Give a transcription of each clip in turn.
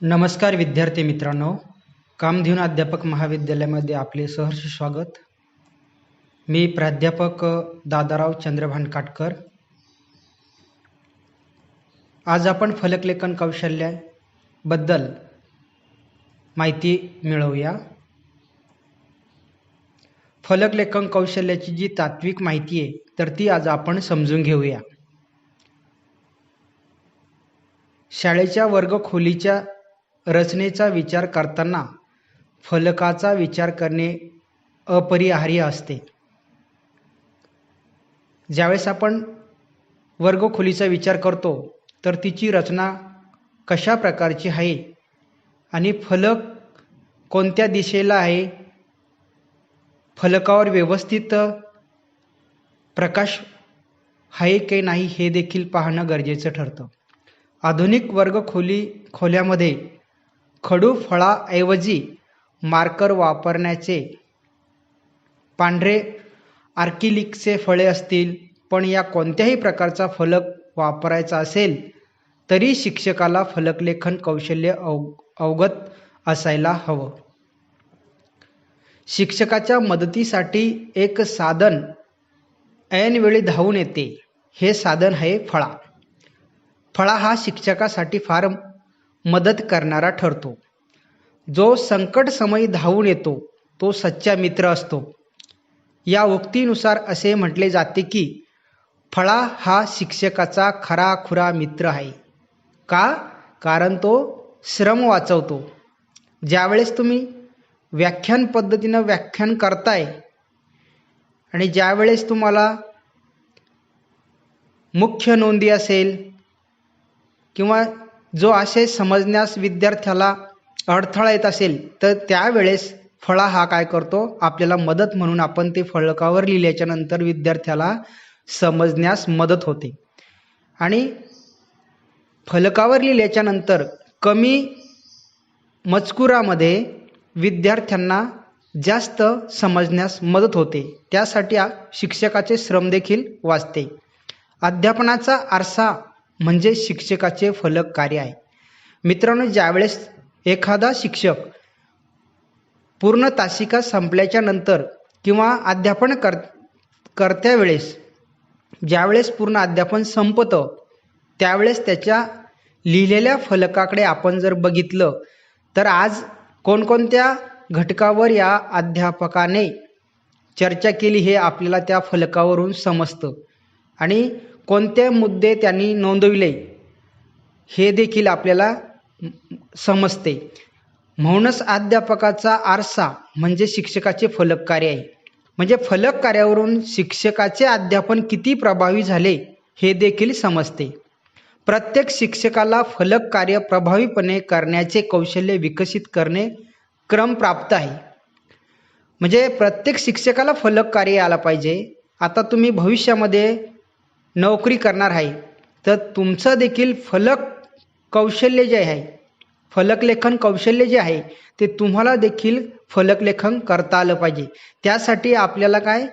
नमस्कार विद्यार्थी मित्रांनो, कामधेनू अध्यापक महाविद्यालयामध्ये आपले सहर्ष स्वागत। मी प्राध्यापक दादाराव चंद्रभान काटकर। आज आपण फलकलेखन कौशल्याबद्दल माहिती मिळवूया। फलकलेखन कौशल्याची जी तात्विक माहिती आहे तर ती आज आपण समजून घेऊया। शाळेच्या वर्गखोलीच्या रचनेचा विचार करताना फलकाचा विचार करणे अपरिहार्य असते। ज्यावेळेस आपण वर्गखोलीचा विचार करतो तर तिची रचना कशा प्रकारची आहे आणि फलक कोणत्या दिशेला आहे, फलकावर व्यवस्थित प्रकाश आहे की नाही हे देखील पाहणं गरजेचं ठरतं। आधुनिक खोल्यामध्ये खडू फळाऐवजी मार्कर वापरण्याचे, पांढरे आर्किलिकचे फळे असतील, पण या कोणत्याही प्रकारचा फलक वापरायचा असेल तरी शिक्षकाला फलकलेखन कौशल्य अवगत असायला हवं। शिक्षकाच्या मदतीसाठी एक साधन ऐनवेळी धावून येते, हे साधन आहे फळा। फळा हा शिक्षकासाठी फार मदत करणारा ठरतो। जो संकट समयी धावून येतो तो सच्चा मित्र असतो। या उक्तीनुसार असे म्हटले जाते की फळा हा शिक्षकाचा खराखुरा मित्र आहे। का? कारण तो श्रम वाचवतो। ज्यावेळेस तुम्ही व्याख्यान पद्धतीनं व्याख्यान करताय आणि ज्यावेळेस तुम्हाला मुख्य नोंदी असेल किंवा जो आशय समजण्यास विद्यार्थ्याला अडथळा येत असेल तर त्यावेळेस फळा हा काय करतो, आपल्याला मदत म्हणून आपण ते फलकावर लिहिल्याच्या नंतर विद्यार्थ्याला समजण्यास मदत होते। आणि फलकावर लिहिल्याच्या नंतर कमी मजकुरामध्ये विद्यार्थ्यांना जास्त समजण्यास मदत होते। त्यासाठी शिक्षकाचे श्रम देखील वाचते। अध्यापनाचा आरसा म्हणजे शिक्षकाचे फलक कार्य आहे। मित्रांनो, ज्यावेळेस एखादा शिक्षक पूर्ण तासिका संपल्याच्या नंतर किंवा अध्यापन करत्या वेळेस ज्यावेळेस पूर्ण अध्यापन संपतं त्यावेळेस त्याच्या लिहिलेल्या फलकाकडे आपण जर बघितलं तर आज कोणकोणत्या घटकावर या अध्यापकाने चर्चा केली हे आपल्याला त्या फलकावरून समजतं आणि कोणते मुद्दे त्यांनी नोंदविले हे देखील आपल्याला समजते। म्हणूनच अध्यापकाचा आरसा म्हणजे शिक्षकाचे फलक कार्य आहे। म्हणजे फलक कार्यावरून शिक्षकाचे अध्यापन किती प्रभावी झाले हे देखील समजते। प्रत्येक शिक्षकाला फलक कार्य प्रभावीपणे करण्याचे कौशल्य विकसित करणे क्रमप्राप्त आहे। म्हणजे प्रत्येक शिक्षकाला फलक कार्य आला पाहिजे। आता तुम्ही भविष्यामध्ये नोकरी करणार आहे तर तुमचं देखील फलक कौशल्य जे आहे, फलकलेखन कौशल्य जे आहे ते तुम्हाला देखील फलकलेखन करता आलं पाहिजे। त्यासाठी आपल्याला काय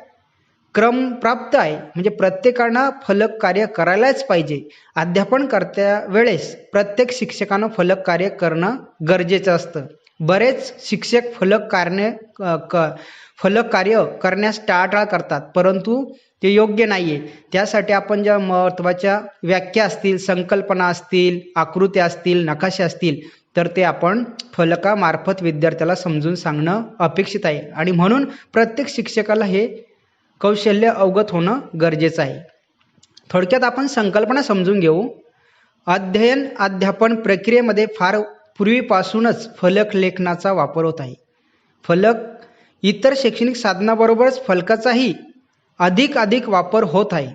क्रम प्राप्त आहे, म्हणजे प्रत्येकानं फलक कार्य करायलाच पाहिजे। अध्यापन करत्या वेळेस प्रत्येक शिक्षकानं फलक कार्य करणं गरजेचं असतं। बरेच शिक्षक फलक कार्य करण्यास टाळाटाळ करतात, परंतु ते योग्य नाही आहे। त्यासाठी आपण ज्या महत्त्वाच्या व्याख्या असतील, संकल्पना असतील, आकृत्या असतील, नकाशे असतील तर ते आपण फलकामार्फत विद्यार्थ्याला समजून सांगणं अपेक्षित आहे आणि म्हणून प्रत्येक शिक्षकाला हे कौशल्य अवगत होणं गरजेचं आहे। थोडक्यात आपण संकल्पना समजून घेऊ। अध्ययन अध्यापन प्रक्रियेमध्ये फार पूर्वीपासूनच फलकलेखनाचा वापर होत आहे। फलक इतर शैक्षणिक साधनाबरोबरच फलकाचाही अधिक वापर होत आहे।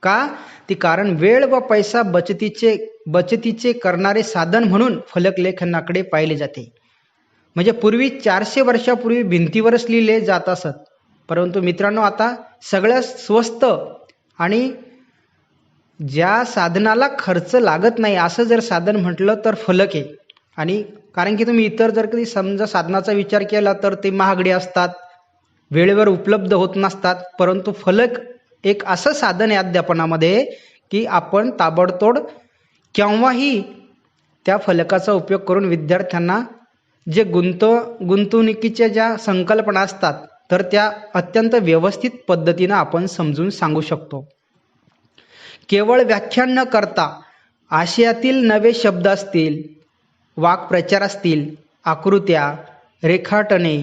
का? ते कारण वेळ व पैसा बचतीचे करणारे साधन म्हणून फलकलेखनाकडे पाहिले जाते। म्हणजे पूर्वी 400 वर्षापूर्वी भिंतीवरच लिहिले जात असत, परंतु मित्रांनो आता सगळ्यात स्वस्त आणि ज्या साधनाला खर्च लागत नाही असं जर साधन म्हटलं तर फलक आहे। आणि कारण की तुम्ही इतर जर कधी समजा साधनाचा विचार केला तर ते महागडे असतात, वेळेवर उपलब्ध होत नसतात, परंतु फलक एक असं साधन आहे अध्यापनामध्ये की आपण ताबडतोब केव्हाही त्या फलकाचा उपयोग करून विद्यार्थ्यांना जे गुंतवणुकीच्या ज्या संकल्पना असतात तर त्या अत्यंत व्यवस्थित पद्धतीनं आपण समजून सांगू शकतो. केवळ व्याख्यान न करता आशयातील नवे शब्द असतील, वाक्प्रचार असतील, आकृत्या, रेखाटने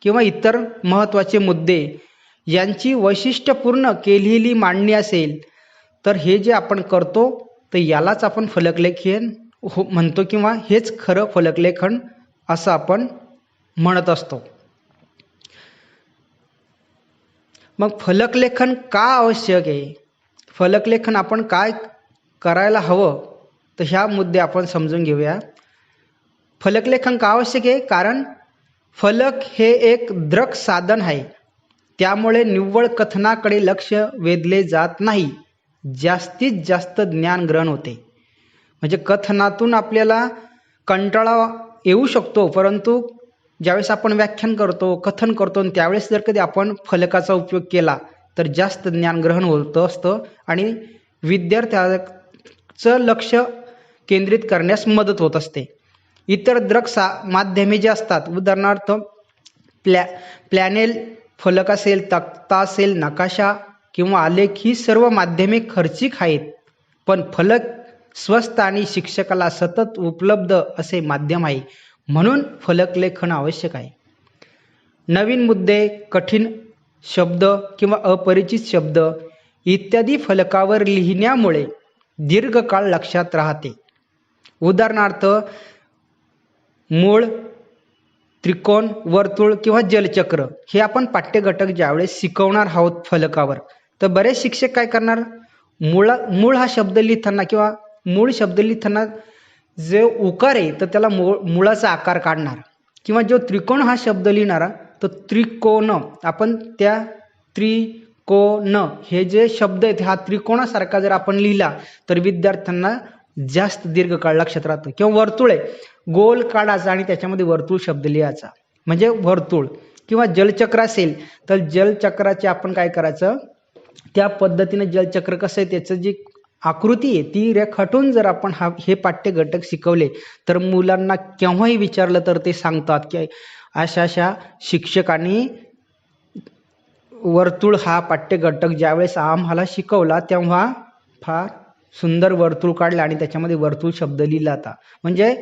किंवा इतर महत्त्वाचे मुद्दे यांची वैशिष्ट्यपूर्ण केलेली मांडणी असेल तर हे जे आपण करतो तर यालाच आपण फलकलेखन म्हणतो किंवा हेच खरं फलकलेखन असं आपण म्हणत असतो. मग फलकलेखन का आवश्यक आहे, फलकलेखन आपण काय करायला हवं, तर ह्या मुद्दे आपण समजून घेऊया. फलकलेखन का आवश्यक आहे, कारण फलक हे एक दृक साधन आहे. त्यामुळे निव्वळ कथनाकडे लक्ष वेधले जात नाही, जास्तीत जास्त ज्ञान ग्रहण होते. म्हणजे कथनातून आपल्याला कंटाळा येऊ शकतो, परंतु ज्यावेळेस आपण व्याख्यान करतो, कथन करतो आणि त्यावेळेस जर कधी आपण फलकाचा उपयोग केला तर जास्त ज्ञान ग्रहण होत असतं आणि विद्यार्थ्याचं लक्ष केंद्रित करण्यास मदत होत असते. इतर दृक माध्यमे जे असतात, उदाहरणार्थ प्लॅनेल फलक असेल, तक्ता असेल, नकाशा किंवा आलेख, ही सर्व माध्यमे खर्चिक आहेत, पण फलक स्वस्त आणि शिक्षकाला सतत उपलब्ध असे माध्यम आहे. म्हणून फलकलेखन आवश्यक आहे. नवीन मुद्दे, कठीण शब्द किंवा अपरिचित शब्द इत्यादी फलकावर लिहिण्यामुळे दीर्घकाळ लक्षात राहते. उदाहरणार्थ मूळ, त्रिकोण, वर्तुळ किंवा जलचक्र हे आपण पाठ्यघटक ज्यावेळेस शिकवणार आहोत फलकावर, तर बरेच शिक्षक काय करणार, मूळ हा शब्द लिहिताना किंवा मूळ शब्द लिहिताना जे उकार आहे तर त्याला मुळाचा आकार काढणार, किंवा जो त्रिकोण हा शब्द लिहिणारा तर त्रिकोण, आपण त्या त्रिकोण हे जे शब्द आहेत हा त्रिकोणासारखा जर आपण लिहिला तर विद्यार्थ्यांना जास्त दीर्घकाळ लक्षात राहतं. किंवा वर्तुळ आहे, गोल काढायचा आणि त्याच्यामध्ये वर्तुळ शब्द लिहायचा म्हणजे वर्तुळ. किंवा जलचक्र असेल तर जलचक्राचे आपण काय करायचं, त्या पद्धतीने जलचक्र कसं आहे त्याचं जी आकृती आहे ती रेखाटून जर आपण हे पाठ्यघटक शिकवले तर मुलांना केव्हाही विचारलं तर ते सांगतात की अशा शिक्षकांनी वर्तुळ हा पाठ्यघटक ज्यावेळेस आम्हाला शिकवला तेव्हा फार सुंदर वर्तुळ काढला आणि त्याच्यामध्ये वर्तुळ शब्द लिहिला होता. म्हणजे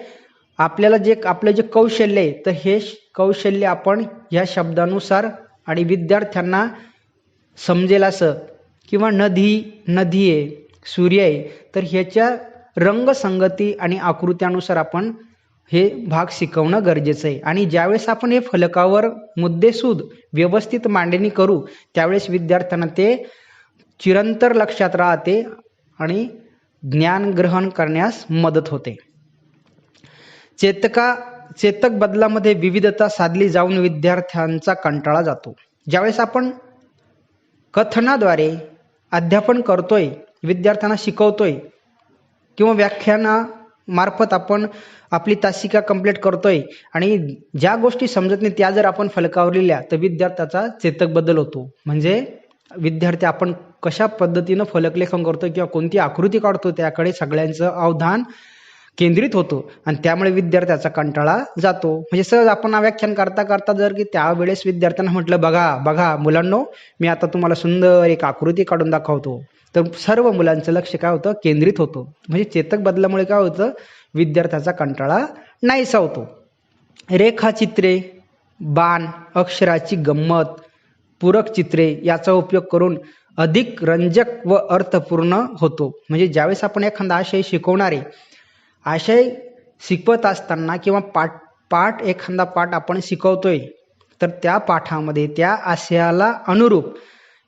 आपल्याला आपलं जे कौशल्य आहे तर हे कौशल्य आपण ह्या शब्दानुसार आणि विद्यार्थ्यांना समजेल असं, किंवा नदी आहे, सूर्य आहे, तर ह्याच्या रंगसंगती आणि आकृत्यानुसार आपण हे भाग शिकवणं गरजेचं आहे. आणि ज्यावेळेस आपण हे फलकावर मुद्देसूद व्यवस्थित मांडणी करू त्यावेळेस विद्यार्थ्यांना ते चिरंतर लक्षात राहते आणि ज्ञान ग्रहण करण्यास मदत होते. चेतक बदलामध्ये विविधता साधली जाऊन विद्यार्थ्यांचा कंटाळा जातो. ज्यावेळेस आपण कथनाद्वारे अध्यापन करतोय, विद्यार्थ्यांना शिकवतोय किंवा व्याख्यानामार्फत आपण आपली तासिका कंप्लीट करतोय आणि ज्या गोष्टी समजत नाही त्या जर आपण फलकावर लिहिल्या तर विद्यार्थ्याचा चेतक बदल होतो. म्हणजे विद्यार्थी आपण कशा पद्धतीनं फलकलेखन करतो किंवा कोणती आकृती काढतो त्याकडे सगळ्यांचं अवधान केंद्रित होतो आणि त्यामुळे विद्यार्थ्याचा कंटाळा जातो. म्हणजे सहज आपण व्याख्यान करता करता जर की त्यावेळेस विद्यार्थ्यांना म्हटलं बघा मुलांनो, मी आता तुम्हाला सुंदर एक आकृती काढून दाखवतो, तर सर्व मुलांचं लक्ष काय होतं, केंद्रित होतं. म्हणजे चेतक बदलामुळे काय होतं, विद्यार्थ्याचा कंटाळा नाहीसा होतो. रेखाचित्रे, बाण, अक्षराची गंमत, पूरक चित्रे याचा उपयोग करून अधिक रंजक व अर्थपूर्ण होतो. म्हणजे ज्यावेळेस आपण एखादा आशय शिकवणार आहे, आशय शिकवत असताना किंवा पाठ एखादा पाठ आपण शिकवतोय तर त्या पाठामध्ये त्या आशयाला अनुरूप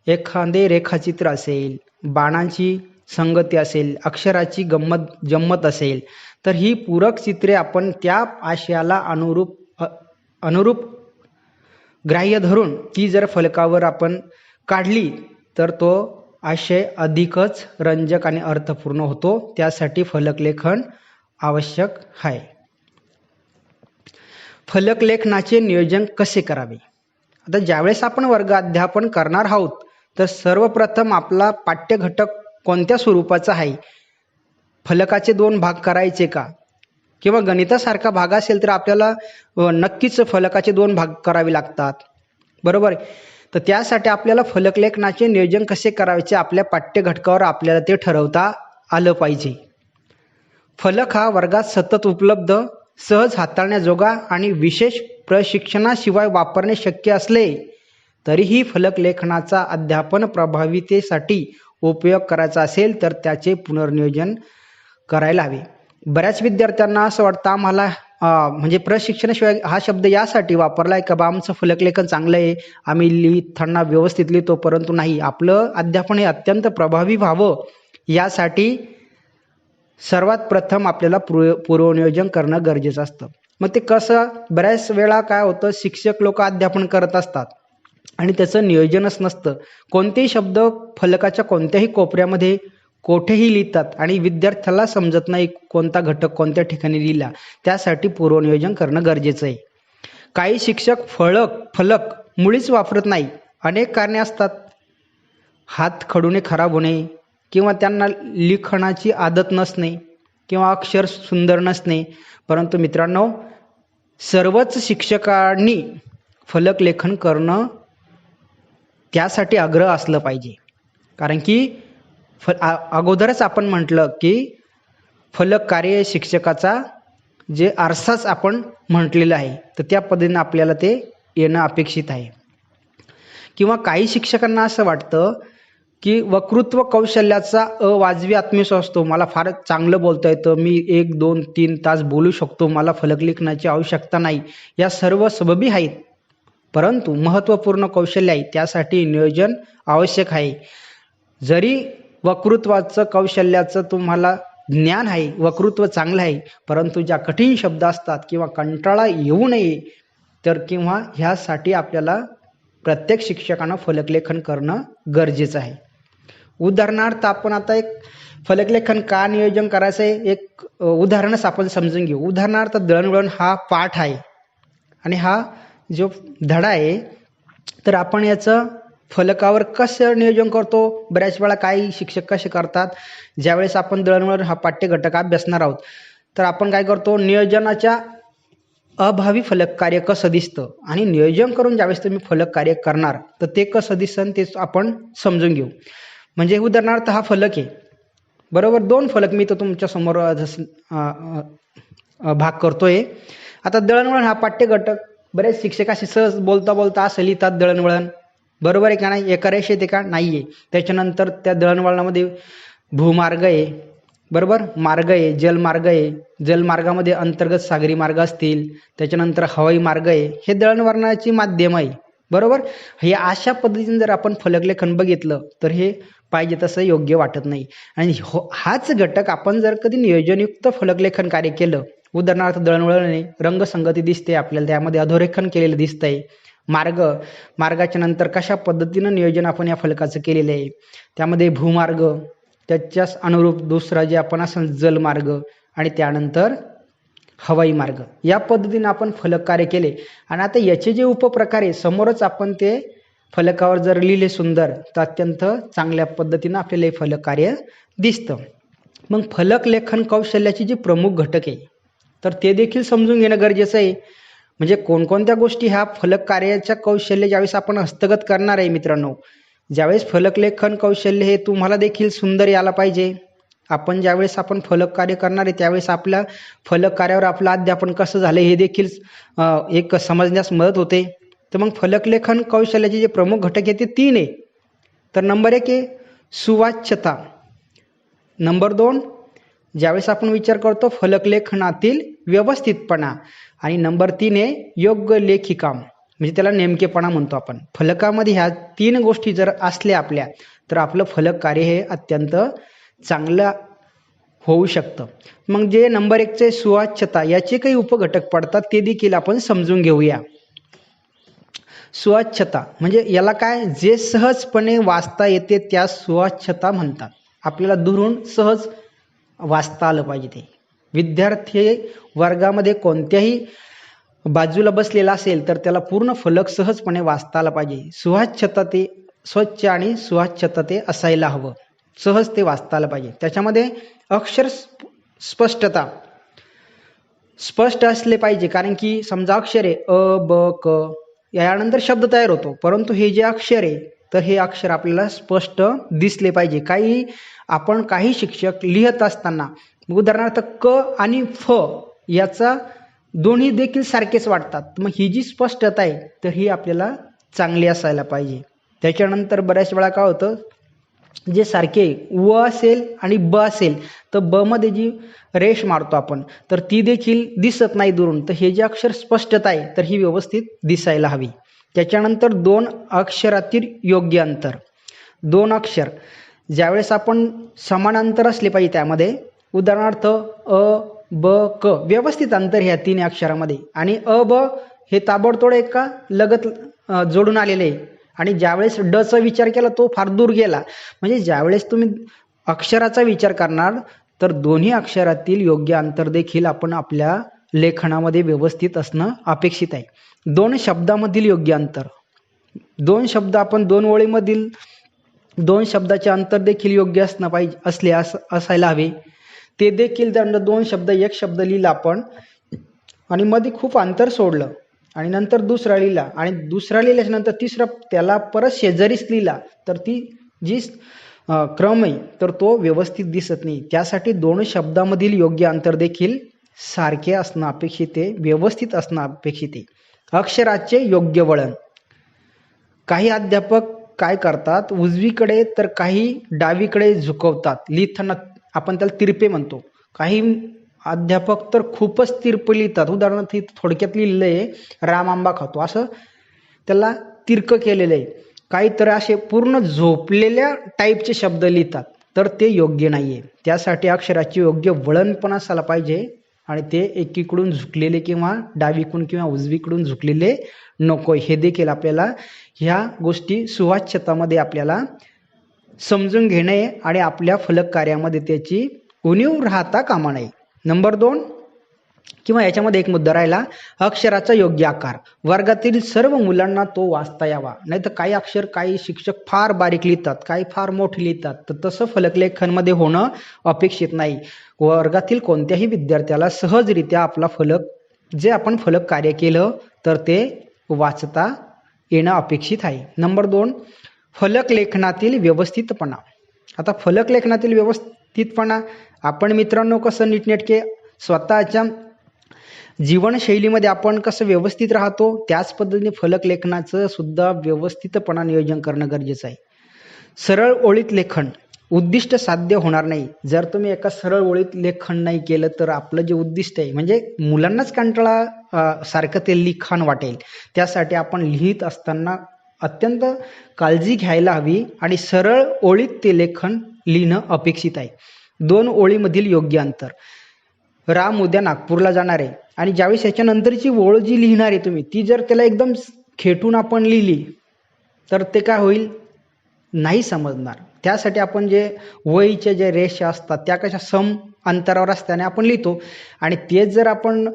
एखादे रेखाचित्र असेल, बाणांची संगती असेल, अक्षराची जम्मत असेल, तर ही पूरक चित्रे आपण त्या आशयाला अनुरूप ग्राह्य धरून ती जर फलकावर आपण काढली तर तो आशय अधिकच रंजक आणि अर्थपूर्ण होतो. त्यासाठी फलकलेखन आवश्यक आहे. फलकलेखनाचे नियोजन कसे करावे? आता ज्यावेळेस आपण वर्ग अध्यापन करणार आहोत तर सर्वप्रथम आपला पाठ्यघटक कोणत्या स्वरूपाचा आहे, फलकाचे 2 भाग करायचे का, किंवा गणितासारखा भाग असेल तर आपल्याला नक्कीच फलकाचे 2 भाग करावे लागतात, बरोबर. तर त्यासाठी आपल्याला फलकलेखनाचे नियोजन कसे करायचे आपल्या पाठ्यघटकावर आपल्याला ते ठरवता आलं पाहिजे. फलक हा वर्गात सतत उपलब्ध, सहज हाताळण्याजोगा आणि विशेष प्रशिक्षणाशिवाय वापरणे शक्य असले तरीही फलकलेखनाचा अध्यापन प्रभावीतेसाठी उपयोग करायचा असेल तर त्याचे पुनर्नियोजन करायला हवे. बऱ्याच विद्यार्थ्यांना असं वाटतं आम्हाला म्हणजे प्रशिक्षणाशिवाय हा शब्द यासाठी वापरला आहे का बा आमचं फलकलेखन चांगलं आहे, आम्ही लिहिताना व्यवस्थित लिहितो, परंतु नाही, आपलं अध्यापन हे अत्यंत प्रभावी व्हावं यासाठी सर्वात प्रथम आपल्याला पूर्वनियोजन करणं गरजेचं असतं. मग ते कसं, बऱ्याच वेळा काय होतं, शिक्षक लोक अध्यापन करत असतात आणि त्याचं नियोजनच नसतं. कोणतेही शब्द फलकाच्या कोणत्याही कोपऱ्यामध्ये कोठेही लिहितात आणि विद्यार्थ्याला समजत नाही कोणता घटक कोणत्या ठिकाणी लिहिला. त्यासाठी पूर्वनियोजन करणं गरजेचं आहे. काही शिक्षक फलक मुळीच वापरत नाही. अनेक कारणे असतात. हात खडूने खराब होणे किंवा त्यांना लिखाणाची आदत नसणे किंवा अक्षर सुंदर नसणे. परंतु मित्रांनो, सर्वच शिक्षकांनी फलकलेखन करणं त्यासाठी आग्रह असलं पाहिजे. कारण की अगोदरच आपण म्हटलं की फलक कार्य शिक्षकाचा जे आरसाच आपण म्हटलेलं आहे, तर त्या पद्धतीने आपल्याला ते येणं अपेक्षित आहे. किंवा काही शिक्षकांना असं वाटतं की वक्तृत्व कौशल्याचा अवाजवी आत्मविश्वास असतो. मला फार चांगलं बोलता येतं, मी 1, 2, 3 तास बोलू शकतो, मला फलकलेखनाची आवश्यकता नाही. या सर्व सबबी आहेत, परंतु महत्त्वपूर्ण कौशल्य आहे त्यासाठी नियोजन आवश्यक आहे. जरी वक्तृत्वाचं कौशल्याचं तुम्हाला ज्ञान आहे, वक्तृत्व चांगलं आहे, परंतु ज्या कठीण शब्द असतात किंवा कंटाळा येऊ नये तर किंवा ह्यासाठी आपल्याला प्रत्येक शिक्षकानं फलकलेखन करणं गरजेचं आहे. उदाहरणार्थ आपण आता एक फलकलेखन का नियोजन करायचं आहे एक उदाहरणच आपण समजून घेऊ. उदाहरणार्थ दळणवळण हा पाठ आहे आणि हा जो धडा आहे, तर आपण याचं फलकावर कसं नियोजन करतो. बऱ्याच वेळा काही शिक्षक कसे करतात, ज्यावेळेस आपण दळणवळण हा पाठ्यघटक अभ्यासणार आहोत तर आपण काय करतो, नियोजनाच्या अभावी फलक कार्य कसं दिसतं आणि नियोजन करून ज्यावेळेस तुम्ही फलक कार्य करणार तर ते कसं दिसन ते आपण समजून घेऊ. म्हणजे उदाहरणार्थ हा फलक आहे, बरोबर. 2 फलक मी तर तुमच्या समोर भाग करतोय. आता दळणवळण हा पाठ्यघटक बरेच शिक्षक असे सहज बोलता बोलता असं लिहितात दळणवळण, बरोबर आहे का नाही. एका रेषेत आहे का, नाही आहे. त्याच्यानंतर त्या दळणवळणामध्ये भूमार्ग आहे, बरोबर, मार्ग आहे, जलमार्ग आहे, जलमार्गामध्ये अंतर्गत सागरी मार्ग असतील, त्याच्यानंतर हवाई मार्ग आहे. हे दळणवळणाची माध्यम आहे, बरोबर. हे अशा पद्धतीने जर आपण फलकलेखन बघितलं तर हे पाहिजे तसं योग्य वाटत नाही. आणि हाच घटक आपण जर कधी नियोजनयुक्त फलकलेखन कार्य केलं, उदाहरणार्थ दळणवळण रंगसंगती दिसते आपल्याला, त्यामध्ये अधोरेखन केलेलं दिसतंय. मार्गाच्या नंतर कशा पद्धतीनं नियोजन आपण या फलकाचं केलेलं आहे, त्यामध्ये भूमार्ग, त्याच्याच अनुरूप दुसरा जे आपण असं जलमार्ग आणि त्यानंतर हवाई मार्ग, या पद्धतीने आपण फलक कार्य केले. आणि आता याचे जे उपप्रकार आहे समोरच आपण ते फलकावर जर लिहिले सुंदर तर अत्यंत चांगल्या पद्धतीनं आपल्याला हे फलक कार्य दिसतं. मग फलकलेखन कौशल्याची जी प्रमुख घटक आहे तर ते देखील समजून घेणं गरजेचं आहे. म्हणजे कोणकोणत्या गोष्टी ह्या फलक कार्याच्या कौशल्य ज्यावेळेस आपण हस्तगत करणार आहे मित्रांनो, ज्यावेळेस फलकलेखन कौशल्य हे तुम्हाला देखील सुंदर यायला पाहिजे. आपण ज्यावेळेस आपण फलक कार्य करणार आहे त्यावेळेस आपल्या फलक कार्यावर आपलं अध्यापन कसं झालं हे देखील एक समजण्यास मदत होते. तर मग फलकलेखन कौशल्याचे जे प्रमुख घटक आहेत ते 3 आहे. तर नंबर 1 आहे सुवाच्यता. नंबर 2 ज्यावेळेस आपण विचार करतो फलकलेखनातील व्यवस्थितपणा. आणि नंबर 3 आहे योग्य लेखीकाम, म्हणजे त्याला नेमकेपणा म्हणतो आपण. फलकामध्ये ह्या 3 गोष्टी जर असल्या आपल्या तर आपलं फलक कार्य हे अत्यंत चांगलं होऊ शकतं. मग जे नंबर 1चे सुवाच्यता याचे काही उपघटक पडतात ते देखील आपण समजून घेऊया. सुवाच्यता म्हणजे याला काय, जे सहजपणे वाचता येते त्या सुवाच्यता म्हणतात. आपल्याला दुरून सहज वाचता आलं पाहिजे. ते विद्यार्थी वर्गामध्ये कोणत्याही बाजूला बसलेला असेल तर त्याला पूर्ण फलक सहजपणे वाचता आला पाहिजे. सुवाच्यता ते स्वच्छ आणि सुवाच्यता ते असायला हवं, सहज ते वाचता आलं पाहिजे. त्याच्यामध्ये अक्षर स्पष्टता, स्पष्ट असले पाहिजे, कारण की समजा अक्षर आहे अ ब क, यानंतर शब्द तयार होतो, परंतु हे जे अक्षर आहे तर हे अक्षर आपल्याला स्पष्ट दिसले पाहिजे. काही शिक्षक लिहित असताना उदाहरणार्थ क आणि फ याचा दोन्ही देखील सारखेच वाटतात, मग ही जी स्पष्टता आहे तर ही आपल्याला चांगली असायला पाहिजे. त्याच्यानंतर बऱ्याच वेळा काय होतं, जे सारखे व असेल आणि ब असेल तर ब मध्ये जी रेष मारतो आपण तर ती देखील दिसत नाही दुरून, तर हे जे अक्षर स्पष्टता आहे तर ही व्यवस्थित दिसायला हवी. त्याच्यानंतर दोन अक्षरातील योग्य अंतर. दोन अक्षर ज्यावेळेस आपण समान अंतर असले पाहिजे त्यामध्ये, उदाहरणार्थ अ ब क व्यवस्थित अंतर ह्या तीन अक्षरामध्ये, आणि अ ब हे ताबडतोड एका लगत जोडून आलेले आहे, आणि ज्यावेळेस ड चा विचार केला तो फार दूर गेला. म्हणजे ज्यावेळेस तुम्ही अक्षराचा विचार करणार तर दोन्ही अक्षरातील योग्य अंतर देखील आपण आपल्या लेखनामध्ये व्यवस्थित असणं अपेक्षित आहे. दोन शब्दामधील योग्य अंतर. दोन शब्द आपण दोन ओळीमधील दोन शब्दाचे अंतर देखील योग्य असणं पाहिजे असायला हवे. ते देखील जर दोन शब्द एक शब्द लिहिला आपण आणि मध्ये खूप अंतर सोडलं आणि नंतर दुसरा लिहिला आणि दुसरा लिहिल्याच्या नंतर तिसरा त्याला परत शेजारीच लिहिला तर ती जी क्रम आहे तर तो व्यवस्थित दिसत नाही. त्यासाठी दोन शब्दामधील योग्य अंतर देखील सारखे असणं अपेक्षित आहे, व्यवस्थित असणं अपेक्षित आहे. अक्षराचे योग्य वळण. काही अध्यापक काय करतात, उजवीकडे तर काही डावीकडे झुकवतात लिहिताना, आपण त्याला तिरपे म्हणतो. काही अध्यापक तर खूपच तिरपे लिहितात, उदाहरणार्थ थोडक्यात लिहिलेलं आहे राम आंबा खातो, असं त्याला तिरकं केलेलं आहे. काही तर असे पूर्ण झोपलेल्या टाईपचे शब्द लिहितात, तर ते योग्य नाहीये. त्यासाठी अक्षराचे योग्य वळण पण असायला पाहिजे आणि ते एकीकडून झुकलेले किंवा डावीकडून किंवा उजवीकडून झुकलेले नको. हे देखील आपल्याला ह्या गोष्टी सुवाच्यतामध्ये आपल्याला समजून घेणे आणि आपल्या फलक कार्यामध्ये त्याची उणीव राहता कामा नये. नंबर 2 किंवा याच्यामध्ये एक मुद्दा राहिला, अक्षराचा योग्य आकार. वर्गातील सर्व मुलांना तो वाचता यावा. नाही तर काही अक्षर काही शिक्षक फार बारीक लिहितात, काही फार मोठे लिहितात, तर तसं फलकलेखनमध्ये होणं अपेक्षित नाही. वर्गातील कोणत्याही विद्यार्थ्याला सहजरित्या आपला जे आपण फलक कार्य केलं तर ते वाचता येणं अपेक्षित आहे. नंबर 2 फलक लेखनातील व्यवस्थितपणा. आता फलक लेखनातील व्यवस्थितपणा आपण मित्रांनो कसं नीटनेटके स्वतःच्या जीवनशैलीमध्ये आपण कसं व्यवस्थित राहतो त्याच पद्धतीने फलक लेखनाचं सुद्धा व्यवस्थितपणा नियोजन करणं गरजेचं आहे. सरळ ओळीत लेखन. उद्दिष्ट साध्य होणार नाही जर तुम्ही एका सरळ ओळीत लेखन नाही केलं तर आपलं जे उद्दिष्ट आहे, म्हणजे मुलांनाच कंटाळा सारखं ते लिखाण वाटेल. त्यासाठी आपण लिहित असताना अत्यंत काळजी घ्यायला हवी आणि सरळ ओळीत ते लेखन लिहिणं अपेक्षित आहे. 2 ओळीमधील योग्य अंतर. राम उद्या नागपूरला जाणार आहे आणि ज्यावेळेस याच्यानंतरची ओळ जी लिहिणार आहे तुम्ही ती जर त्याला एकदम खेटून आपण लिहिली तर ते काय होईल, नाही समजणार. त्यासाठी आपण जे वहीच्या जे रेषा असतात त्या कशा सम अंतरावर असताना आपण लिहितो आणि तेच जर आपण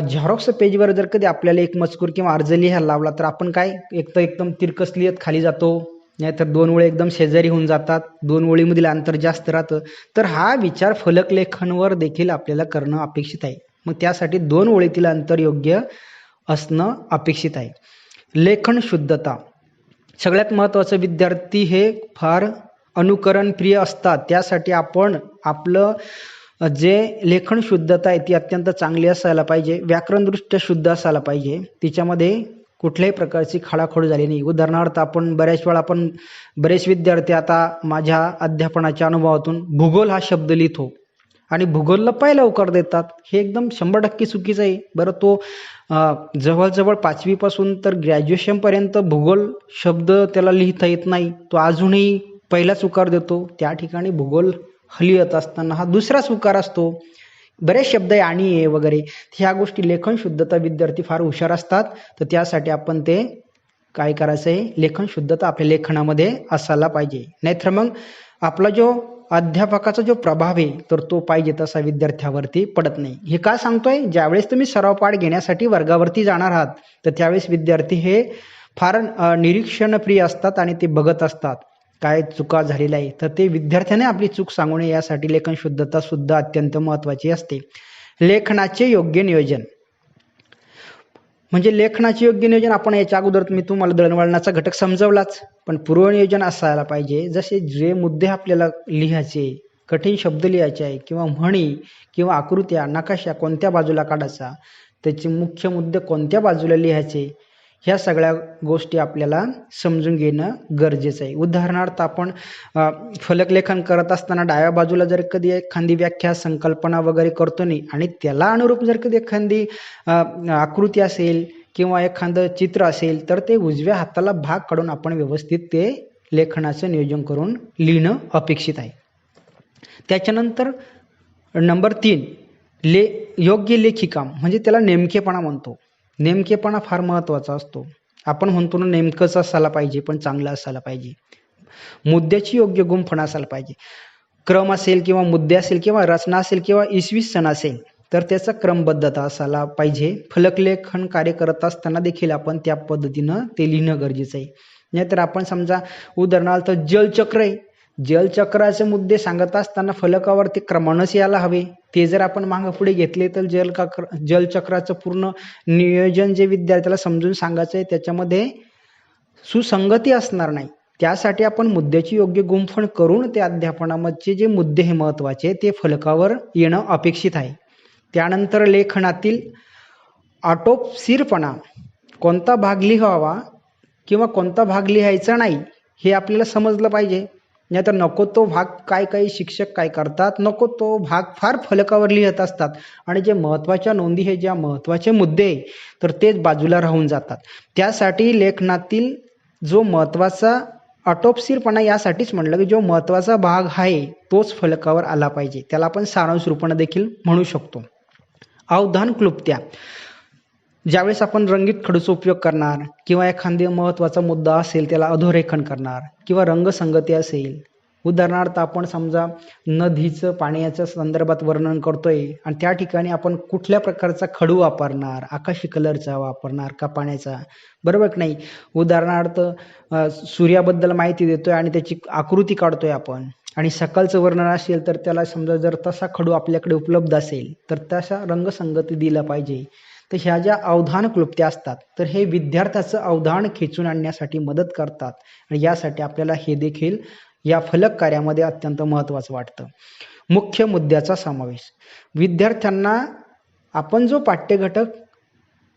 झेरॉक्स पेजवर जर कधी आपल्याला एक मजकूर किंवा अर्ज लिहायला लावला तर आपण काय एक तर एकदम तिरकस लिहित खाली जातो, नाहीतर 2 ओळी एकदम शेजारी होऊन जातात, 2 ओळीमधील अंतर जास्त राहतं. तर हा विचार फलक लेखनवर देखील आपल्याला करणं अपेक्षित आहे. मग त्यासाठी 2 ओळीतील अंतर योग्य असणं अपेक्षित आहे. लेखन शुद्धता. सगळ्यात महत्त्वाचं, विद्यार्थी हे फार अनुकरण प्रिय असतात. त्यासाठी आपण आपलं जे लेखन शुद्धता आहे ती अत्यंत चांगली असायला पाहिजे. व्याकरणदृष्ट्या शुद्ध असायला पाहिजे. तिच्यामध्ये कुठल्याही प्रकारची खाडाखोड झाली नाही. उदाहरणार्थ आपण बरेच विद्यार्थी आता माझ्या अध्यापनाच्या अनुभवातून भूगोल हा शब्द लिहितो आणि भूगोलला पहिला उकार देतात. हे एकदम 100% चुकीचं आहे. बरं, तो जवळजवळ 5वी पासून तर ग्रॅज्युएशनपर्यंत भूगोल शब्द त्याला लिहिता येत नाही, तो अजूनही पहिलाच उकार देतो. त्या ठिकाणी भूगोल लिहित असताना हा दुसराच उकार असतो. बरेच शब्द आहे आणि आहे वगैरे, ह्या गोष्टी लेखन शुद्धता विद्यार्थी फार हुशार असतात. तर त्यासाठी आपण ते काय करायचं आहे, लेखन शुद्धता आपल्या लेखनामध्ये असायला पाहिजे. नाहीतर मग आपला जो अध्यापकाचा जो प्रभाव आहे तर तो पाहिजे तसा विद्यार्थ्यावरती पडत नाही. हे का सांगतोय, ज्यावेळेस तुम्ही सराव पाठ घेण्यासाठी वर्गावरती जाणार आहात तर त्यावेळेस विद्यार्थी हे फार निरीक्षणप्रिय असतात आणि ते बघत असतात काय चुका झालेल्या आहे, तर ते विद्यार्थ्याने आपली चूक सांगू नये यासाठी लेखन शुद्धता सुद्धा अत्यंत महत्त्वाची असते. लेखनाचे योग्य नियोजन म्हणजे लेखनाचे योग्य नियोजन आपण याच्या अगोदर मी तुम्हाला दळणवळणाचा घटक समजवलाच, पण पूर्वनियोजन असायला पाहिजे. जसे जे मुद्दे आपल्याला लिहायचे, कठीण शब्द लिहायचे आहे किंवा म्हणी किंवा आकृत्या नकाशा कोणत्या बाजूला काढायचा, त्याचे मुख्य मुद्दे कोणत्या बाजूला लिहायचे, ह्या सगळ्या गोष्टी आपल्याला समजून घेणं गरजेचं आहे. उदाहरणार्थ आपण फलकलेखन करत असताना डाव्या बाजूला जर कधी एखादी व्याख्या संकल्पना वगैरे करतो नाही आणि त्याला अनुरूप जर कधी एखादी आकृती असेल किंवा एखादं चित्र असेल तर ते उजव्या हाताला भाग काढून आपण व्यवस्थित ते लेखनाचं नियोजन करून लिहिणं अपेक्षित आहे. त्याच्यानंतर नंबर 3 योग्य लेखीकाम म्हणजे त्याला नेमकेपणा म्हणतो. नेमकेपणा फार महत्त्वाचा असतो. आपण म्हणतो ना नेमकंच असायला पाहिजे पण चांगलं असायला पाहिजे. मुद्द्याची योग्य गुंफण असायला पाहिजे. क्रम असेल किंवा मुद्दे असेल किंवा रचना असेल किंवा इसवी सन असेल तर त्याचा क्रमबद्धता असायला पाहिजे. फलकलेखन कार्य करत असताना देखील आपण त्या पद्धतीनं ते लिहिणं गरजेचं आहे. नाहीतर आपण समजा उदाहरणार्थ जलचक्र आहे, जलचक्राचे मुद्दे सांगत असताना फलकावर ते क्रमानच यायला हवे. ते जर आपण मागं पुढे घेतले तर जलचक्राचं पूर्ण नियोजन जे विद्यार्थ्याला समजून सांगायचं आहे त्याच्यामध्ये सुसंगती असणार नाही. त्यासाठी आपण मुद्द्याची योग्य गुंफण करून ते अध्यापनामध्ये जे मुद्दे हे महत्त्वाचे ते फलकावर येणं अपेक्षित आहे. त्यानंतर लेखनातील आटोपशीरपणा, कोणता भाग लिहावा किंवा कोणता भाग लिहायचा नाही हे आपल्याला समजलं पाहिजे. नाहीतर नको तो भाग काही शिक्षक काय करतात, नको तो भाग फार फलकावर लिहित असतात आणि जे महत्त्वाच्या नोंदी हे ज्या महत्त्वाचे मुद्दे तर तेच बाजूला राहून जातात. त्यासाठी लेखनातील जो महत्त्वाचा आटोपशीरपणा यासाठीच म्हणलं की जो महत्त्वाचा भाग आहे तोच फलकावर आला पाहिजे. त्याला आपण सारांश रूपाने देखील म्हणू शकतो. अवधान क्लुप्त्या, ज्यावेळेस आपण रंगीत खडूचा उपयोग करणार किंवा एखादा महत्त्वाचा मुद्दा असेल त्याला अधोरेखन करणार किंवा रंगसंगती असेल, उदाहरणार्थ आपण समजा नदीचं पाण्याच्या संदर्भात वर्णन करतोय आणि त्या ठिकाणी आपण कुठल्या प्रकारचा खडू वापरणार, आकाशी कलरचा वापरणार का पाण्याचा, बरोबर की नाही. उदाहरणार्थ सूर्याबद्दल माहिती देतोय आणि त्याची आकृती काढतोय आपण आणि सकाळचं वर्णन असेल तर त्याला समजा जर तसा खडू आपल्याकडे उपलब्ध असेल तर तसा रंगसंगती दिला पाहिजे. तर ह्या ज्या अवधान क्लुप्त्या असतात तर हे विद्यार्थ्याचं अवधान खेचून आणण्यासाठी मदत करतात आणि यासाठी आपल्याला हे देखील या फलक कार्यामध्ये अत्यंत महत्त्वाचं वाटतं. मुख्य मुद्द्याचा समावेश, विद्यार्थ्यांना आपण जो पाठ्यघटक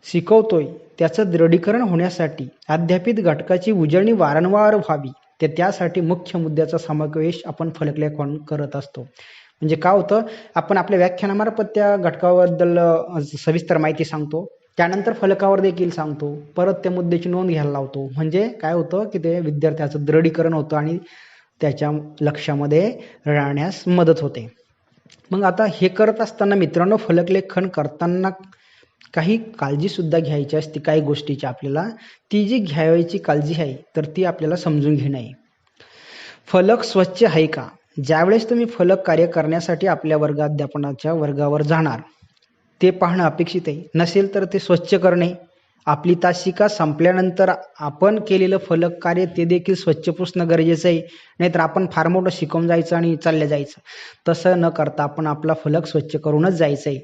शिकवतोय त्याचं दृढीकरण होण्यासाठी अध्यापित घटकाची उजळणी वारंवार व्हावी त्यासाठी मुख्य मुद्द्याचा समावेश आपण फलकलेखन करत असतो. म्हणजे काय होतं, आपण आपल्या व्याख्यानामार्फत त्या घटकाबद्दल सविस्तर माहिती सांगतो, त्यानंतर फलकावर देखील सांगतो, परत त्या मुद्द्याची नोंद घ्यायला लावतो. म्हणजे काय होतं की ते विद्यार्थ्याचं दृढीकरण होतं आणि त्याच्या लक्षामध्ये राहण्यास मदत होते. मग आता हे करत असताना मित्रांनो फलकलेखन करताना काही काळजीसुद्धा घ्यायची असते काही गोष्टीची. आपल्याला ती जी घ्यायची काळजी आहे तर ती आपल्याला समजून घेणं आहे. फलक स्वच्छ आहे का, ज्यावेळेस तुम्ही फलक कार्य करण्यासाठी आपल्या अध्यापनाच्या वर्गावर जाणार ते पाहणं अपेक्षित आहे. नसेल तर ते स्वच्छ करणे, आपली तासिका संपल्यानंतर आपण केलेलं फलक कार्य ते देखील स्वच्छ पुसणं गरजेचं आहे. नाहीतर आपण फार मोठं शिकवून जायचं आणि चाललं जायचं. तसं न करता आपण आपला फलक स्वच्छ करूनच जायचं आहे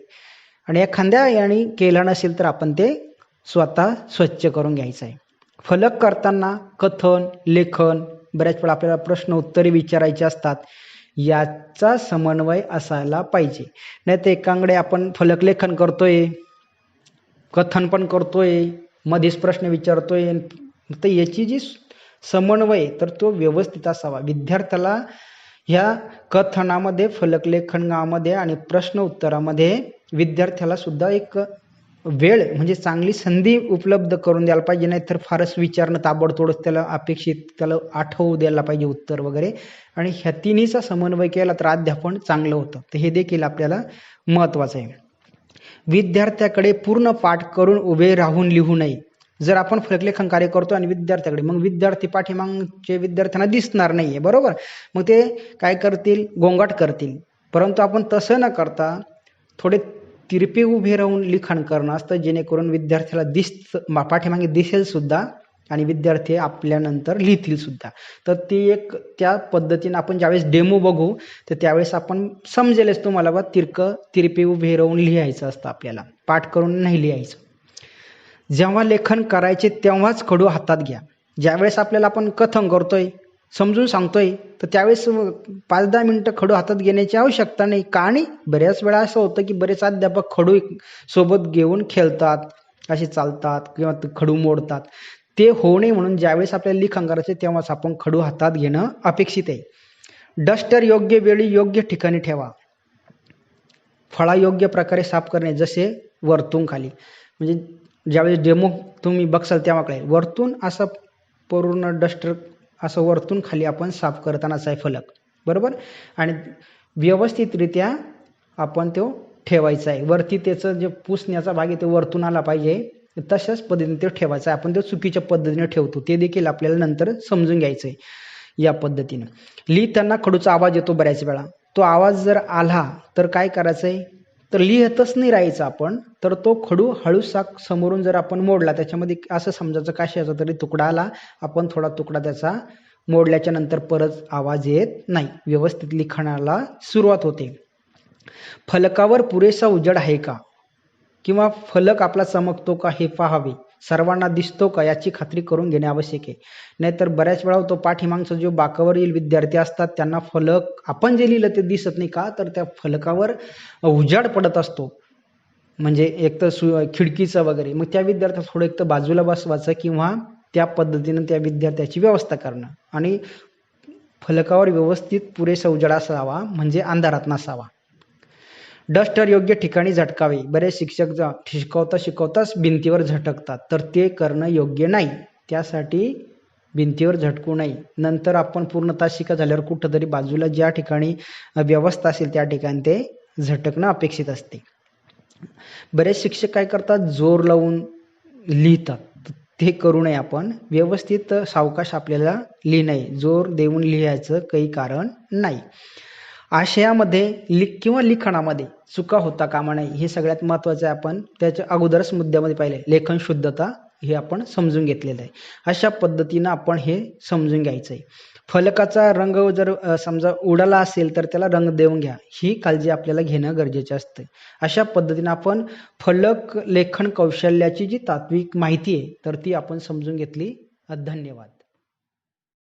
आणि एखाद्या याने केलं नसेल तर आपण ते स्वतः स्वच्छ करून घ्यायचं आहे. फलक करताना कथन लेखन बऱ्याच वेळा आपल्याला प्रश्न उत्तरे विचारायचे असतात, याचा समन्वय असायला पाहिजे. नाही तर एकांकडे आपण फलकलेखन करतोय, कथन पण करतोय, मध्येच प्रश्न विचारतोय, तर याची जी समन्वय तर तो व्यवस्थित असावा. विद्यार्थ्याला ह्या कथनामध्ये फलकलेखनामध्ये आणि प्रश्न उत्तरामध्ये विद्यार्थ्याला सुद्धा एक वेळ म्हणजे चांगली संधी उपलब्ध करून द्यायला पाहिजे. नाही तर फारच विचारणं ताबडतोडच त्याला अपेक्षित त्याला आठवू द्यायला पाहिजे उत्तर वगैरे, आणि ह्या तिन्हीचा समन्वय केला तर अध्यापन चांगलं होतं. तर हे देखील आपल्याला महत्त्वाचं आहे. विद्यार्थ्याकडे पूर्ण पाठ करून उभे राहून लिहू नये. जर आपण फलकलेखन कार्य करतो आणि विद्यार्थ्याकडे, मग विद्यार्थी पाठीमागचे विद्यार्थ्यांना दिसणार नाहीये, बरोबर. मग ते काय करतील, गोंगाट करतील. परंतु आपण तसं न करता थोडे तिरपे उभे राहून लिखाण करणं असतं, जेणेकरून विद्यार्थ्याला पाठीमागे दिसेल सुद्धा आणि विद्यार्थी आपल्यानंतर लिहितील सुद्धा. तर ती एक त्या पद्धतीने आपण ज्यावेळेस डेमो बघू तर त्यावेळेस आपण समजेलच तुम्हाला बा तिरपे उभे राहून लिहायचं असतं, आपल्याला पाठ करून नाही लिहायचं. जेव्हा लेखन करायचे तेव्हाच खडू हातात घ्या. ज्यावेळेस आपल्याला आपण कथन करतोय, समजून सांगतोय, तर त्यावेळेस 5-10 मिनिटं खडू हातात घेण्याची आवश्यकता नाही. का नाही, बऱ्याच वेळा असं होतं की बरेच अध्यापक खडू सोबत घेऊन खेळतात, असे चालतात किंवा खडू मोडतात. ते होऊ नये म्हणून ज्यावेळेस आपल्याला लिखाण करायचे तेव्हाच आपण खडू हातात घेणं अपेक्षित आहे. डस्टर योग्य वेळी योग्य ठिकाणी ठेवा. फळा योग्य प्रकारे साफ करणे, जसे वरतून खाली. म्हणजे ज्यावेळेस डेमो तुम्ही बघसाल तेव्हा कळेल, वरतून असं पूर्ण डस्टर असं वरतून खाली आपण साफ करतानाच आहे फलक, बरोबर. आणि व्यवस्थितरित्या आपण तो ठेवायचा आहे. वरती त्याचं जे पुसण्याचा भाग आहे ते वरतून आला पाहिजे, तशाच पद्धतीने ते ठेवायचं आहे. आपण ते चुकीच्या पद्धतीने ठेवतो, ते देखील आपल्याला नंतर समजून घ्यायचं आहे. या पद्धतीने लिहिताना खडूचा आवाज येतो बऱ्याच वेळा. तो आवाज जर आला तर काय करायचं आहे, तर लिहितच नाही राहायचं आपण, तर तो खडू हळूसा समोरून जर आपण मोडला, त्याच्यामध्ये असं समजायचं काशाचा तरी तुकडा आला, आपण थोडा तुकडा त्याचा मोडल्याच्या नंतर परत आवाज येत नाही, व्यवस्थित लिखाणाला सुरुवात होते. फलकावर पुरेसा उजेड आहे का, किंवा फलक आपला चमकतो का हे पाहावे. सर्वांना दिसतो का याची खात्री करून घेणे आवश्यक आहे. नाहीतर बऱ्याच वेळा होतो, पाठीमागचा जो बाकावरील विद्यार्थी असतात त्यांना फलक आपण जे लिहिलं ते दिसत नाही. का, तर त्या फलकावर उजाड पडत असतो, म्हणजे एक तर खिडकीचं वगैरे. मग त्या विद्यार्थ्याला थोडं एक तर बाजूला बसवायचं किंवा त्या पद्धतीनं त्या विद्यार्थ्याची व्यवस्था करणं. आणि फलकावर व्यवस्थित पुरेसा उजाड असावा, म्हणजे अंधारात नसावा. डस्टर योग्य ठिकाणी झटकावे. बरेच शिक्षक शिकवताच भिंतीवर झटकतात, तर ते करणं योग्य नाही. त्यासाठी भिंतीवर झटकू नये. नंतर आपण पूर्ण तास शिका झाल्यावर कुठंतरी बाजूला ज्या ठिकाणी व्यवस्था असेल त्या ठिकाणी ते झटकणं अपेक्षित असते. बरेच शिक्षक काय करतात, जोर लावून लिहितात, ते करू नये. आपण व्यवस्थित सावकाश आपल्याला लिहिणं आहे, जोर देऊन लिहायचं काही कारण नाही. आशयामध्ये किंवा लिखाणामध्ये चुका होता कामा नये, हे सगळ्यात महत्त्वाचं आहे. आपण त्याच्या अगोदरच मुद्द्यामध्ये पाहिलं, लेखन शुद्धता हे आपण समजून घेतलेलं आहे. अशा पद्धतीनं आपण हे समजून घ्यायचं आहे. फलकाचा रंग जर समजा उडाला असेल तर त्याला रंग देऊन घ्या, ही काळजी आपल्याला घेणं गरजेचं असतं. अशा पद्धतीनं आपण फलक लेखन कौशल्याची जी तात्विक माहिती आहे तर ती आपण समजून घेतली. धन्यवाद.